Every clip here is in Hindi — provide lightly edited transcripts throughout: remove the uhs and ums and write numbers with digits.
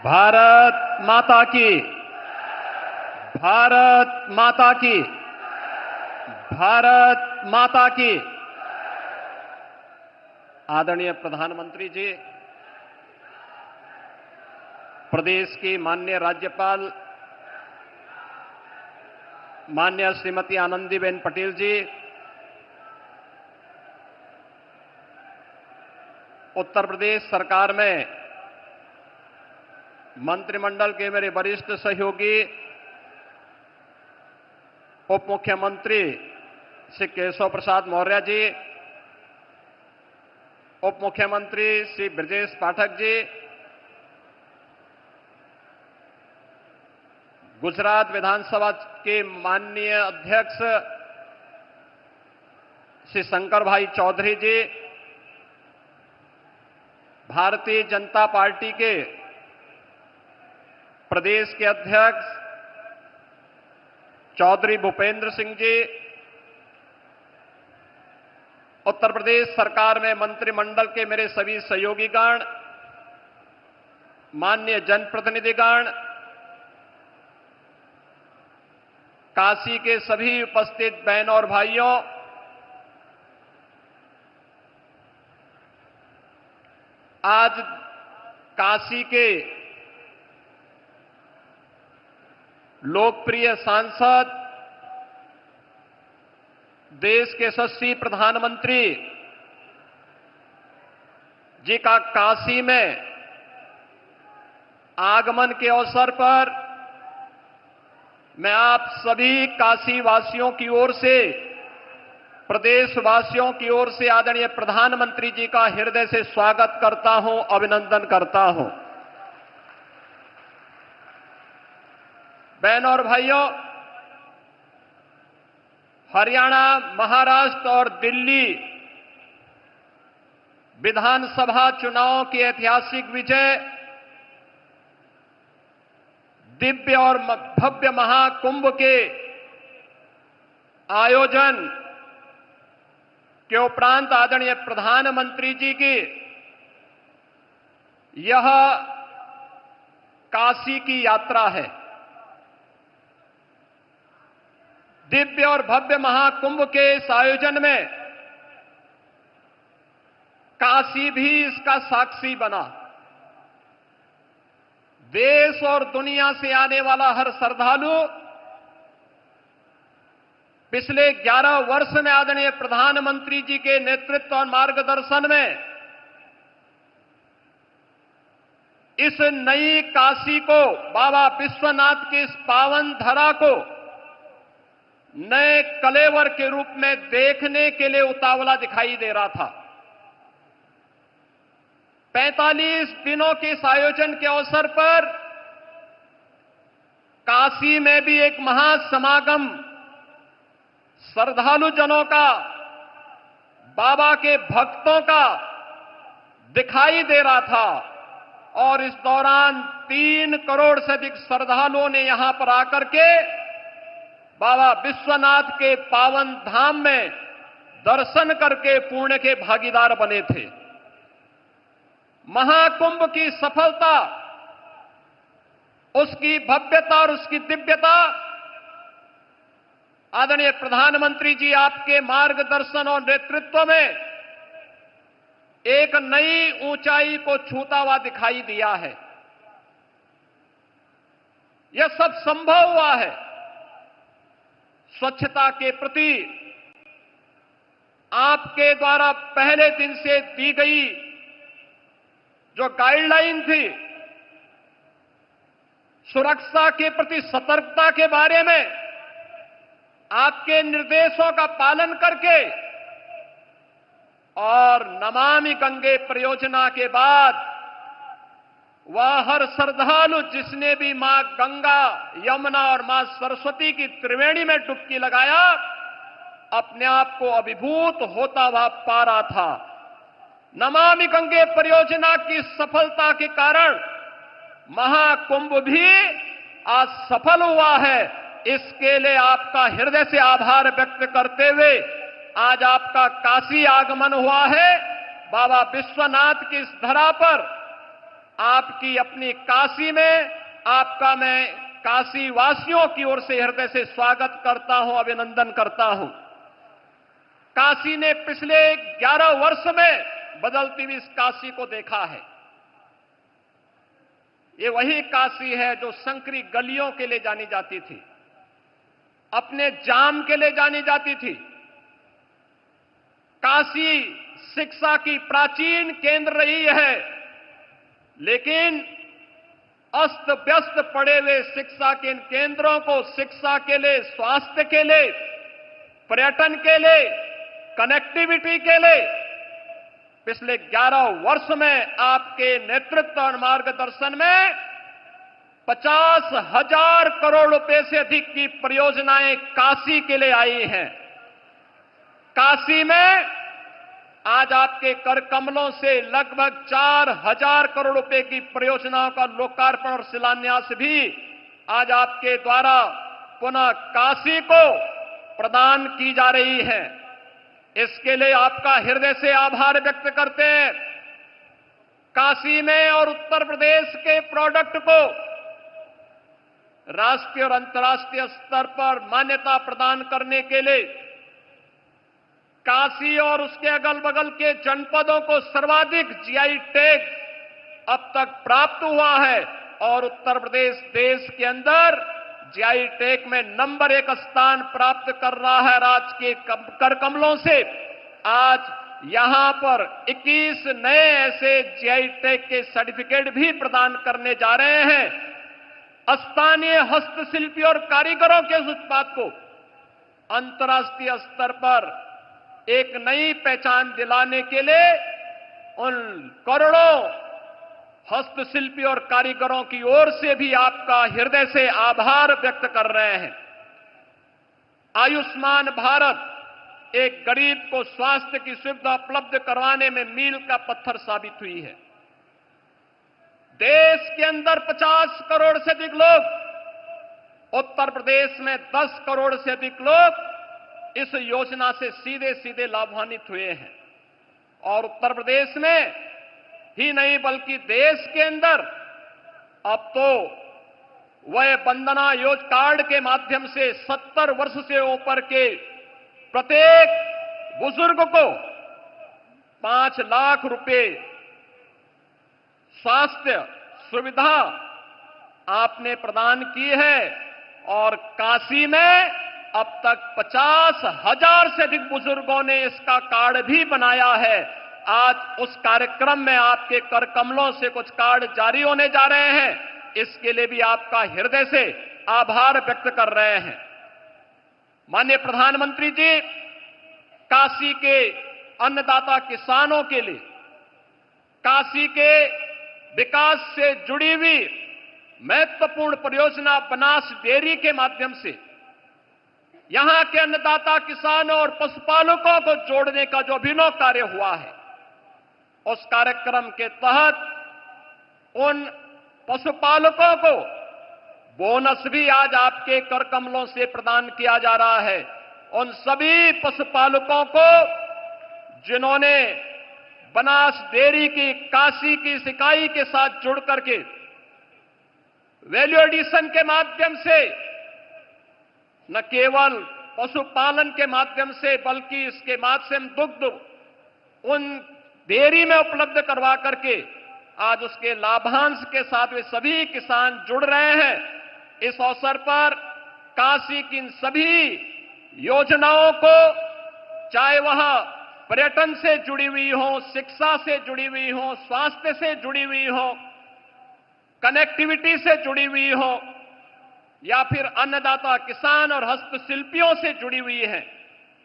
भारत माता की, भारत माता की, भारत माता की। आदरणीय प्रधानमंत्री जी, प्रदेश की माननीय राज्यपाल माननीय श्रीमती आनंदीबेन पटेल जी, उत्तर प्रदेश सरकार में मंत्रिमंडल के मेरे वरिष्ठ सहयोगी उप मुख्यमंत्री श्री केशव प्रसाद मौर्य जी, उप मुख्यमंत्री श्री ब्रजेश पाठक जी, गुजरात विधानसभा के माननीय अध्यक्ष श्री शंकर भाई चौधरी जी, भारतीय जनता पार्टी के प्रदेश के अध्यक्ष चौधरी भूपेंद्र सिंह जी, उत्तर प्रदेश सरकार में मंत्रिमंडल के मेरे सभी सहयोगीगण, माननीय जनप्रतिनिधिगण, काशी के सभी उपस्थित बहनों और भाइयों, आज काशी के लोकप्रिय सांसद, देश के यशस्वी प्रधानमंत्री जी का काशी में आगमन के अवसर पर मैं आप सभी काशी वासियों की ओर से, प्रदेशवासियों की ओर से आदरणीय प्रधानमंत्री जी का हृदय से स्वागत करता हूं, अभिनंदन करता हूं। बहनों और भाइयों, हरियाणा, महाराष्ट्र और दिल्ली विधानसभा चुनाव की ऐतिहासिक विजय, दिव्य और भव्य महाकुंभ के आयोजन के उपरांत आदरणीय प्रधानमंत्री जी की यह काशी की यात्रा है। दिव्य और भव्य महाकुंभ के इस आयोजन में काशी भी इसका साक्षी बना। देश और दुनिया से आने वाला हर श्रद्धालु पिछले 11 वर्ष में आदरणीय प्रधानमंत्री जी के नेतृत्व और मार्गदर्शन में इस नई काशी को, बाबा विश्वनाथ की इस पावन धरा को नए कलेवर के रूप में देखने के लिए उतावला दिखाई दे रहा था। 45 दिनों के इस आयोजन के अवसर पर काशी में भी एक महासमागम श्रद्धालु जनों का, बाबा के भक्तों का दिखाई दे रहा था और इस दौरान 3 करोड़ से अधिक श्रद्धालुओं ने यहां पर आकर के बाबा विश्वनाथ के पावन धाम में दर्शन करके पुण्य के भागीदार बने थे। महाकुंभ की सफलता, उसकी भव्यता और उसकी दिव्यता आदरणीय प्रधानमंत्री जी आपके मार्गदर्शन और नेतृत्व में एक नई ऊंचाई को छूता हुआ दिखाई दिया है। यह सब संभव हुआ है स्वच्छता के प्रति आपके द्वारा पहले दिन से दी गई जो गाइडलाइन थी, सुरक्षा के प्रति सतर्कता के बारे में आपके निर्देशों का पालन करके और नमामि गंगे परियोजना के बाद वह हर श्रद्धालु जिसने भी मां गंगा, यमुना और मां सरस्वती की त्रिवेणी में डुबकी लगाया, अपने आप को अभिभूत होता हुआ पा रहा था। नमामि गंगे परियोजना की सफलता के कारण महाकुंभ भी आज सफल हुआ है। इसके लिए आपका हृदय से आभार व्यक्त करते हुए आज आपका काशी आगमन हुआ है। बाबा विश्वनाथ की इस धरा पर आपकी अपनी काशी में आपका मैं काशी वासियों की ओर से हृदय से स्वागत करता हूं, अभिनंदन करता हूं। काशी ने पिछले 11 वर्ष में बदलती हुई इस काशी को देखा है। ये वही काशी है जो संकरी गलियों के लिए जानी जाती थी, अपने जाम के लिए जानी जाती थी। काशी शिक्षा की प्राचीन केंद्र रही है, लेकिन अस्त व्यस्त पड़े हुए शिक्षा के इन केंद्रों को शिक्षा के लिए, स्वास्थ्य के लिए, पर्यटन के लिए, कनेक्टिविटी के लिए पिछले 11 वर्ष में आपके नेतृत्व और मार्गदर्शन में 50,000 करोड़ रुपए से अधिक की परियोजनाएं काशी के लिए आई हैं। काशी में आज आपके कर कमलों से लगभग 4,000 करोड़ रुपए की परियोजनाओं का लोकार्पण और शिलान्यास भी आज आपके द्वारा पुनः काशी को प्रदान की जा रही है। इसके लिए आपका हृदय से आभार व्यक्त करते हैं। काशी में और उत्तर प्रदेश के प्रोडक्ट को राष्ट्रीय और अंतर्राष्ट्रीय स्तर पर मान्यता प्रदान करने के लिए काशी और उसके अगल बगल के जनपदों को सर्वाधिक जीआई टैग अब तक प्राप्त हुआ है और उत्तर प्रदेश देश के अंदर जीआई टैग में नंबर 1 स्थान प्राप्त कर रहा है। राज्य के कर कमलों से आज यहां पर 21 नए ऐसे जीआई टैग के सर्टिफिकेट भी प्रदान करने जा रहे हैं। स्थानीय हस्तशिल्पी और कारीगरों के उस उत्पाद को अंतर्राष्ट्रीय स्तर पर एक नई पहचान दिलाने के लिए उन करोड़ों हस्तशिल्पी और कारीगरों की ओर से भी आपका हृदय से आभार व्यक्त कर रहे हैं। आयुष्मान भारत एक गरीब को स्वास्थ्य की सुविधा उपलब्ध करवाने में मील का पत्थर साबित हुई है। देश के अंदर 50 करोड़ से अधिक लोग, उत्तर प्रदेश में 10 करोड़ से अधिक लोग इस योजना से सीधे सीधे लाभान्वित हुए हैं और उत्तर प्रदेश में ही नहीं बल्कि देश के अंदर अब तो वह वंदना योजना कार्ड के माध्यम से 70 वर्ष से ऊपर के प्रत्येक बुजुर्ग को 5 लाख रुपए स्वास्थ्य सुविधा आपने प्रदान की है और काशी में अब तक 50,000 से अधिक बुजुर्गों ने इसका कार्ड भी बनाया है। आज उस कार्यक्रम में आपके कर कमलों से कुछ कार्ड जारी होने जा रहे हैं, इसके लिए भी आपका हृदय से आभार व्यक्त कर रहे हैं। माननीय प्रधानमंत्री जी, काशी के अन्नदाता किसानों के लिए काशी के विकास से जुड़ी हुई महत्वपूर्ण परियोजना बनास डेयरी के माध्यम से यहां के अन्नदाता किसानों और पशुपालकों को जोड़ने का जो अभिनव कार्य हुआ है, उस कार्यक्रम के तहत उन पशुपालकों को बोनस भी आज आपके कर कमलों से प्रदान किया जा रहा है। उन सभी पशुपालकों को जिन्होंने बनास डेयरी की काशी की इकाई के साथ जुड़ करके वैल्यू एडिशन के माध्यम से न केवल पशुपालन के माध्यम से बल्कि इसके माध्यम दुग्ध उन डेयरी में उपलब्ध करवा करके आज उसके लाभांश के साथ वे सभी किसान जुड़ रहे हैं। इस अवसर पर काशी की इन सभी योजनाओं को, चाहे वह पर्यटन से जुड़ी हुई हो, शिक्षा से जुड़ी हुई हो, स्वास्थ्य से जुड़ी हुई हो, कनेक्टिविटी से जुड़ी हुई हो या फिर अन्नदाता किसान और हस्तशिल्पियों से जुड़ी हुई है,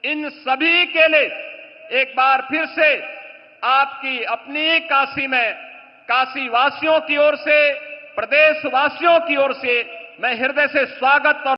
इन सभी के लिए एक बार फिर से आपकी अपनी काशी में काशी वासियों की ओर से, प्रदेशवासियों की ओर से मैं हृदय से स्वागत और